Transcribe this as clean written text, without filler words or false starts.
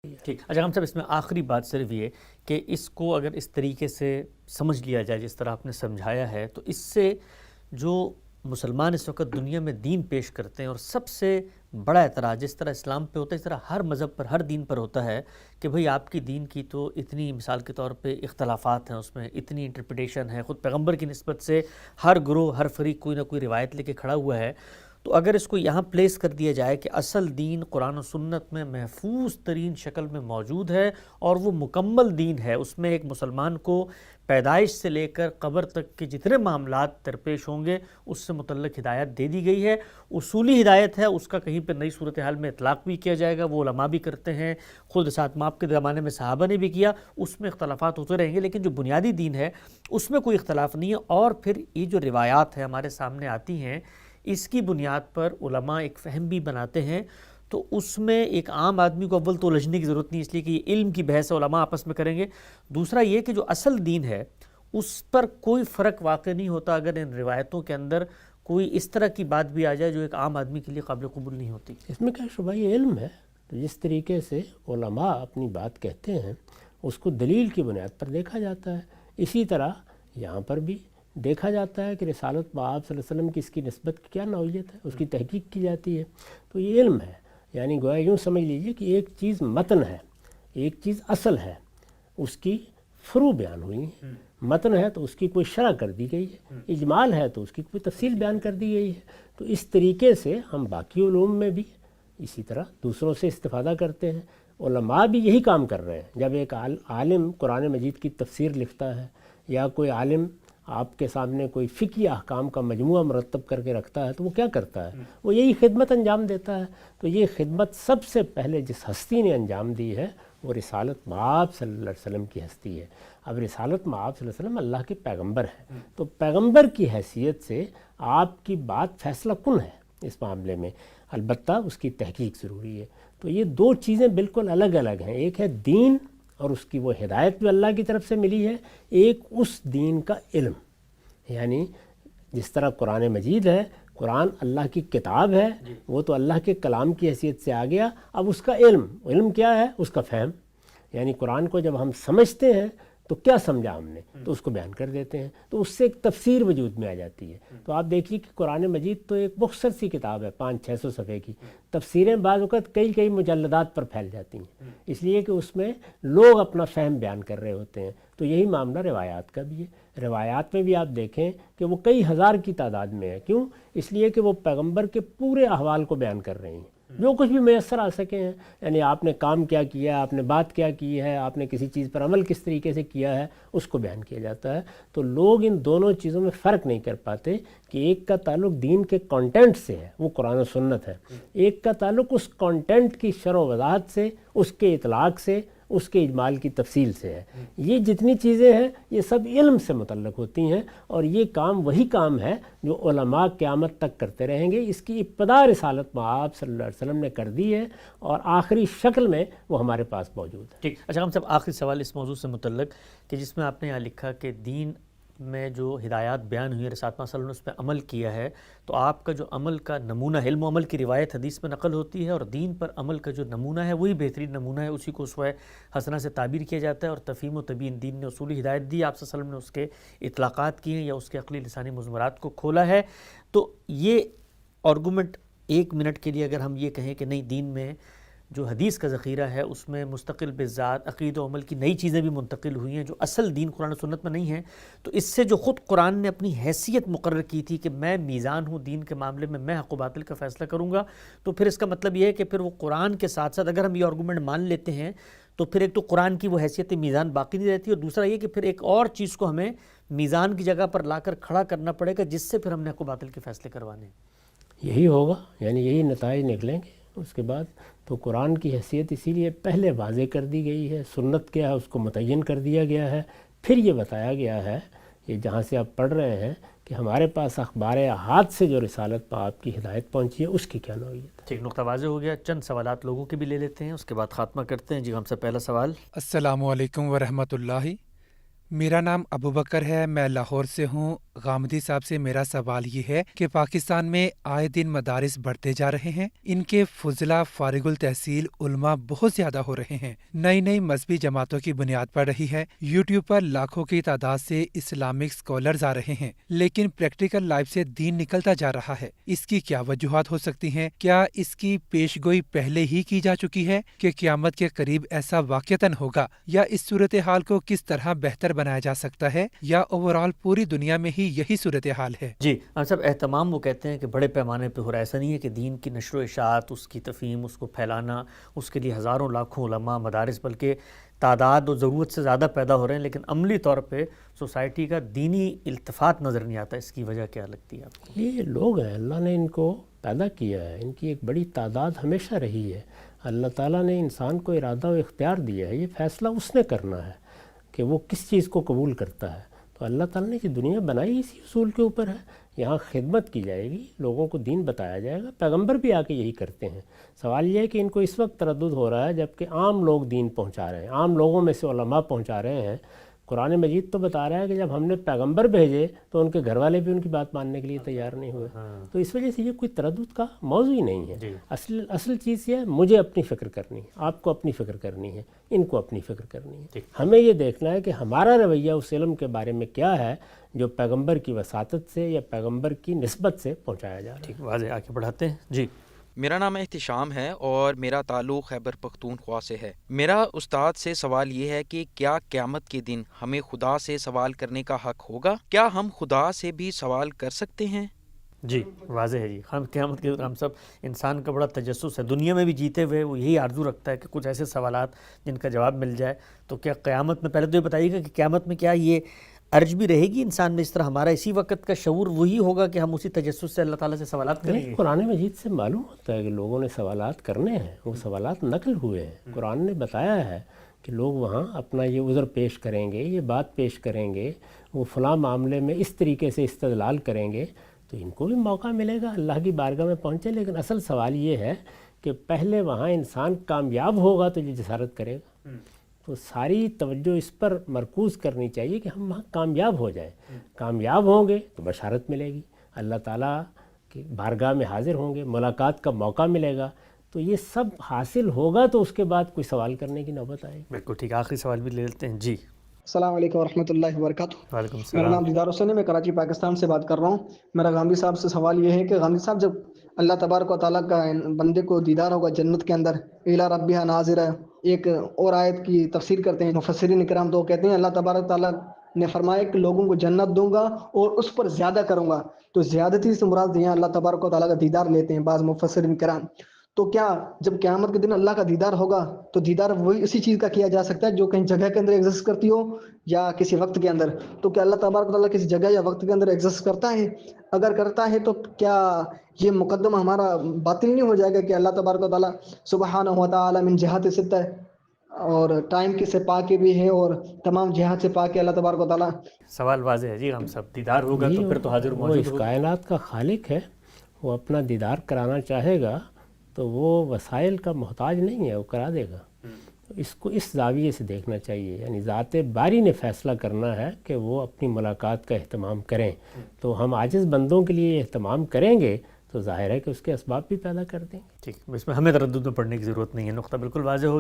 ٹھیک. اچھا ہم صاحب اس میں آخری بات صرف یہ کہ اس کو اگر اس طریقے سے سمجھ لیا جائے جس طرح آپ نے سمجھایا ہے تو اس سے جو مسلمان اس وقت دنیا میں دین پیش کرتے ہیں اور سب سے بڑا اعتراض جس طرح اسلام پہ ہوتا ہے اس طرح ہر مذہب پر ہر دین پر ہوتا ہے کہ بھئی آپ کی دین کی تو اتنی مثال کے طور پہ اختلافات ہیں، اس میں اتنی انٹرپریٹیشن ہے، خود پیغمبر کی نسبت سے ہر گروہ ہر فریق کوئی نہ کوئی روایت لے کے کھڑا ہوا ہے. تو اگر اس کو یہاں پلیس کر دیا جائے کہ اصل دین قرآن و سنت میں محفوظ ترین شکل میں موجود ہے اور وہ مکمل دین ہے، اس میں ایک مسلمان کو پیدائش سے لے کر قبر تک کے جتنے معاملات درپیش ہوں گے اس سے متعلق ہدایت دے دی گئی ہے، اصولی ہدایت ہے، اس کا کہیں پہ نئی صورتحال میں اطلاق بھی کیا جائے گا، وہ علماء بھی کرتے ہیں، خود ساتھ ماپ کے زمانے میں صحابہ نے بھی کیا، اس میں اختلافات ہوتے رہیں گے لیکن جو بنیادی دین ہے اس میں کوئی اختلاف نہیں ہے. اور پھر یہ جو روایات ہیں ہمارے سامنے آتی ہیں اس کی بنیاد پر علماء ایک فہم بھی بناتے ہیں. تو اس میں ایک عام آدمی کو اول تو الجھنے کی ضرورت نہیں، اس لیے کہ یہ علم کی بحث ہے، علماء آپس میں کریں گے. دوسرا یہ کہ جو اصل دین ہے اس پر کوئی فرق واقع نہیں ہوتا اگر ان روایتوں کے اندر کوئی اس طرح کی بات بھی آ جائے جو ایک عام آدمی کے لیے قابل قبول نہیں ہوتی. اس میں کیا شبہ یہ علم ہے. تو جس طریقے سے علماء اپنی بات کہتے ہیں اس کو دلیل کی بنیاد پر دیکھا جاتا ہے، اسی طرح یہاں پر بھی دیکھا جاتا ہے کہ رسالت بآب صلی اللہ علیہ وسلم کی اس کی نسبت کی کیا نوعیت ہے، اس کی تحقیق کی جاتی ہے. تو یہ علم ہے، یعنی گویا یوں سمجھ لیجئے کہ ایک چیز متن ہے، ایک چیز اصل ہے، اس کی فروع بیان ہوئی ہیں. متن ہے تو اس کی کوئی شرح کر دی گئی ہے، اجمال ہے تو اس کی کوئی تفصیل بیان کر دی گئی ہے. تو اس طریقے سے ہم باقی علوم میں بھی اسی طرح دوسروں سے استفادہ کرتے ہیں. علماء بھی یہی کام کر رہے ہیں. جب ایک عالم قرآن مجید کی تفسیر لکھتا ہے یا کوئی عالم آپ کے سامنے کوئی فقہی احکام کا مجموعہ مرتب کر کے رکھتا ہے تو وہ کیا کرتا ہے؟ وہ یہی خدمت انجام دیتا ہے. تو یہ خدمت سب سے پہلے جس ہستی نے انجام دی ہے وہ رسالت مآب صلی اللہ علیہ وسلم کی ہستی ہے. اب رسالت مآب صلی اللہ علیہ وسلم اللہ کے پیغمبر ہیں، تو پیغمبر کی حیثیت سے آپ کی بات فیصلہ کن ہے اس معاملے میں، البتہ اس کی تحقیق ضروری ہے. تو یہ دو چیزیں بالکل الگ الگ ہیں، ایک ہے دین اور اس کی وہ ہدایت جو اللہ کی طرف سے ملی ہے، ایک اس دین کا علم. یعنی جس طرح قرآن مجید ہے، قرآن اللہ کی کتاب ہے، وہ تو اللہ کے کلام کی حیثیت سے آ گیا. اب اس کا علم کیا ہے؟ اس کا فہم. یعنی قرآن کو جب ہم سمجھتے ہیں تو کیا سمجھا ہم نے تو اس کو بیان کر دیتے ہیں، تو اس سے ایک تفسیر وجود میں آ جاتی ہے. تو آپ دیکھیے کہ قرآن مجید تو ایک مختصر سی کتاب ہے، 500-600 صفحے کی. تفسیریں بعض اوقات کئی مجلدات پر پھیل جاتی ہیں، اس لیے کہ اس میں لوگ اپنا فہم بیان کر رہے ہوتے ہیں. تو یہی معاملہ روایات کا بھی ہے. روایات میں بھی آپ دیکھیں کہ وہ کئی ہزار کی تعداد میں ہے. کیوں؟ اس لیے کہ وہ پیغمبر کے پورے احوال کو بیان کر رہے ہیں، جو کچھ بھی میسر آ سکے ہیں. یعنی آپ نے کام کیا کیا، آپ نے بات کیا کی ہے، آپ نے کسی چیز پر عمل کس طریقے سے کیا ہے، اس کو بیان کیا جاتا ہے. تو لوگ ان دونوں چیزوں میں فرق نہیں کر پاتے کہ ایک کا تعلق دین کے کانٹینٹ سے ہے، وہ قرآن و سنت ہے، ایک کا تعلق اس کانٹینٹ کی شرح و وضاحت سے، اس کے اطلاق سے، اس کے اجمال کی تفصیل سے ہے. یہ جتنی چیزیں ہیں یہ سب علم سے متعلق ہوتی ہیں، اور یہ کام وہی کام ہے جو علماء قیامت تک کرتے رہیں گے. اس کی ابتدا رسالت مآب صلی اللہ علیہ وسلم نے کر دی ہے اور آخری شکل میں وہ ہمارے پاس موجود ہے. ٹھیک. اچھا ہم سب آخری سوال اس موضوع سے متعلق کہ جس میں آپ نے یہاں لکھا کہ دین میں جو ہدایات بیان ہوئی ہیں رسالت صلی اللہ علیہ وسلم نے اس پہ عمل کیا ہے، تو آپ کا جو عمل کا نمونہ، علم و عمل کی روایت حدیث میں نقل ہوتی ہے اور دین پر عمل کا جو نمونہ ہے وہی بہترین نمونہ ہے، اسی کو اسوہ حسنہ سے تعبیر کیا جاتا ہے. اور تفہیم و تبیین، دین نے اصولی ہدایت دی، آپ صلی اللہ علیہ وسلم نے اس کے اطلاقات کیے ہیں یا اس کے عقلی لسانی مضمرات کو کھولا ہے. تو یہ آرگومنٹ 1 منٹ کے لیے اگر ہم یہ کہیں کہ نہیں، دین میں جو حدیث کا ذخیرہ ہے اس میں مستقل بذات عقید و عمل کی نئی چیزیں بھی منتقل ہوئی ہیں جو اصل دین قرآن و سنت میں نہیں ہیں، تو اس سے جو خود قرآن نے اپنی حیثیت مقرر کی تھی کہ میں میزان ہوں دین کے معاملے میں حق و باطل کا فیصلہ کروں گا، تو پھر اس کا مطلب یہ ہے کہ پھر وہ قرآن کے ساتھ ساتھ اگر ہم یہ آرگومنٹ مان لیتے ہیں تو پھر ایک تو قرآن کی وہ حیثیت میزان باقی نہیں رہتی، اور دوسرا یہ کہ پھر ایک اور چیز کو ہمیں میزان کی جگہ پر لا کر کھڑا کرنا پڑے گا جس سے پھر ہم نے حق و باطل کے فیصلے کروانے ہیں. یہی ہوگا، یعنی یہی نتائج نکلیں گے. اس کے بعد تو قرآن کی حیثیت اسی لیے پہلے واضح کر دی گئی ہے، سنت کیا ہے اس کو متعین کر دیا گیا ہے، پھر یہ بتایا گیا ہے، یہ جہاں سے آپ پڑھ رہے ہیں کہ ہمارے پاس اخبار احاد سے جو رسالت پر آپ کی ہدایت پہنچی ہے اس کی کیا نوعیت ہے. ٹھیک، نقطہ واضح ہو گیا. چند سوالات لوگوں کے بھی لے لیتے ہیں، اس کے بعد خاتمہ کرتے ہیں. جی ہم سے پہلا سوال. السلام علیکم ورحمۃ اللہ. میرا نام ابو بکر ہے، میں لاہور سے ہوں۔ غامدی صاحب سے میرا سوال یہ ہے کہ پاکستان میں آئے دن مدارس بڑھتے جا رہے ہیں، ان کے فضلہ فارغ التحصیل علماء بہت زیادہ ہو رہے ہیں، نئی نئی مذہبی جماعتوں کی بنیاد پڑ رہی ہے، یوٹیوب پر لاکھوں کی تعداد سے اسلامک اسکالرز آ رہے ہیں، لیکن پریکٹیکل لائف سے دین نکلتا جا رہا ہے۔ اس کی کیا وجوہات ہو سکتی ہیں؟ کیا اس کی پیش گوئی پہلے ہی کی جا چکی ہے کہ قیامت کے قریب ایسا واقعتاً ہوگا، یا اس صورتحال کو کس طرح بہتر بنایا جا سکتا ہے، یا اوورآل پوری دنیا میں ہی یہی صورتحال ہے؟ جی ہم سب اہتمام وہ کہتے ہیں کہ بڑے پیمانے پہ ہو رہا ہے، ایسا نہیں ہے کہ دین کی نشر و اشاعت، اس کی تفہیم، اس کو پھیلانا، اس کے لیے ہزاروں لاکھوں علماء مدارس، بلکہ تعداد و ضرورت سے زیادہ پیدا ہو رہے ہیں، لیکن عملی طور پہ سوسائٹی کا دینی التفات نظر نہیں آتا۔ اس کی وجہ کیا لگتی ہے آپ کو؟ یہ لوگ ہیں، اللہ نے ان کو پیدا کیا ہے، ان کی ایک بڑی تعداد ہمیشہ رہی ہے۔ اللہ تعالیٰ نے انسان کو ارادہ و اختیار دیا ہے، یہ فیصلہ اس نے کرنا ہے کہ وہ کس چیز کو قبول کرتا ہے۔ تو اللہ تعالیٰ نے یہ دنیا بنائی اسی اصول کے اوپر ہے، یہاں خدمت کی جائے گی، لوگوں کو دین بتایا جائے گا۔ پیغمبر بھی آ کے یہی کرتے ہیں۔ سوال یہ ہے کہ ان کو اس وقت تردد ہو رہا ہے جبکہ عام لوگ دین پہنچا رہے ہیں، عام لوگوں میں سے علماء پہنچا رہے ہیں۔ قرآن مجید تو بتا رہا ہے کہ جب ہم نے پیغمبر بھیجے تو ان کے گھر والے بھی ان کی بات ماننے کے لیے تیار نہیں ہوئے۔ تو اس وجہ سے یہ کوئی تردد کا موضوع ہی نہیں ہے۔ اصل چیز یہ ہے، مجھے اپنی فکر کرنی ہے، آپ کو اپنی فکر کرنی ہے، ان کو اپنی فکر کرنی ہے۔ ہمیں یہ دیکھنا ہے کہ ہمارا رویہ اس علم کے بارے میں کیا ہے جو پیغمبر کی وساطت سے یا پیغمبر کی نسبت سے پہنچایا جا رہا ہے۔ ٹھیک، واضح آگے بڑھاتے ہیں۔ جی میرا نام احتشام ہے اور میرا تعلق خیبر پختونخوا سے ہے۔ میرا استاد سے سوال یہ ہے کہ کیا قیامت کے دن ہمیں خدا سے سوال کرنے کا حق ہوگا؟ کیا ہم خدا سے بھی سوال کر سکتے ہیں؟ جی واضح ہے جی، ہم قیامت کے ہم سب انسان کا بڑا تجسس ہے، دنیا میں بھی جیتے ہوئے وہ یہی آرزو رکھتا ہے کہ کچھ ایسے سوالات جن کا جواب مل جائے۔ تو کیا قیامت میں، پہلے تو یہ بتائیے گا کہ قیامت میں کیا یہ ارج بھی رہے گی انسان میں، اس طرح ہمارا اسی وقت کا شعور وہی ہوگا کہ ہم اسی تجسس سے اللہ تعالیٰ سے سوالات کریں گے؟ قرآن مجید سے معلوم ہوتا ہے کہ لوگوں نے سوالات کرنے ہیں، وہ سوالات نقل ہوئے ہیں۔ قرآن نے بتایا ہے کہ لوگ وہاں اپنا یہ عذر پیش کریں گے، یہ بات پیش کریں گے، وہ فلاں معاملے میں اس طریقے سے استدلال کریں گے، تو ان کو بھی موقع ملے گا اللہ کی بارگاہ میں پہنچے۔ لیکن اصل سوال یہ ہے کہ پہلے وہاں انسان کامیاب ہوگا تو یہ جسارت کرے گا۔ تو ساری توجہ اس پر مرکوز کرنی چاہیے کہ ہم وہاں کامیاب ہو جائیں۔ کامیاب ہوں گے تو بشارت ملے گی، اللہ تعالیٰ کی بارگاہ میں حاضر ہوں گے، ملاقات کا موقع ملے گا۔ تو یہ سب حاصل ہوگا تو اس کے بعد کوئی سوال کرنے کی نوبت آئے گی۔ بالکل ٹھیک، آخری سوال بھی لے لیتے ہیں۔ جی السلام علیکم ورحمۃ اللہ وبرکاتہ۔ وعلیکم میرا السلام۔ نام دیدار حسین ہے، میں کراچی پاکستان سے بات کر رہا ہوں۔ میرا غامدی صاحب سے سوال یہ ہے کہ غامدی صاحب، جب اللہ تبارک و تعالیٰ کا بندے کو دیدار ہوگا جنت کے اندر، اِلیٰ ربہا ناظرہ، ایک اور آیت کی تفسیر کرتے ہیں مفسرین کرام، تو کہتے ہیں اللہ تبارک و تعالیٰ نے فرمایا کہ لوگوں کو جنت دوں گا اور اس پر زیادہ کروں گا۔ تو زیادتی سے مراد یہاں اللہ تبارک و تعالیٰ کا دیدار لیتے ہیں بعض مفسرین کرام۔ تو کیا جب قیامت کے دن اللہ کا دیدار ہوگا تو دیدار وہی اسی چیز کا کیا جا سکتا ہے جو کہیں جگہ کے اندر ایگزسٹ کرتی ہو یا کسی وقت کے اندر؟ تو کیا اللہ تبارک و تعالیٰ کسی جگہ یا وقت کے اندر ایگزسٹ کرتا ہے؟ اگر کرتا ہے تو کیا یہ مقدمہ ہمارا باطل نہیں ہو جائے گا کہ اللہ تبارک و تعالیٰ سبحانہ و تعالیٰ من جہات ستہ اور ٹائم کے سے پاک بھی ہے اور تمام جہات سے پاک ہے اللہ تبارک و تعالیٰ؟ سوال واضح ہے جی، ہم سب دیدار ہوگا تو پھر تو حاضر وہ موجود اس ہوگا۔ کائنات کا خالق ہے، وہ اپنا دیدار کرانا چاہے گا تو وہ وسائل کا محتاج نہیں ہے، وہ کرا دے گا۔ اس کو اس زاویے سے دیکھنا چاہیے، یعنی ذات باری نے فیصلہ کرنا ہے کہ وہ اپنی ملاقات کا اہتمام کریں۔ تو ہم عاجز بندوں کے لیے اہتمام کریں گے تو ظاہر ہے کہ اس کے اسباب بھی پیدا کر دیں گے۔ ٹھیک، اس میں ہمیں تردد میں پڑنے کی ضرورت نہیں ہے، نقطہ بالکل واضح ہو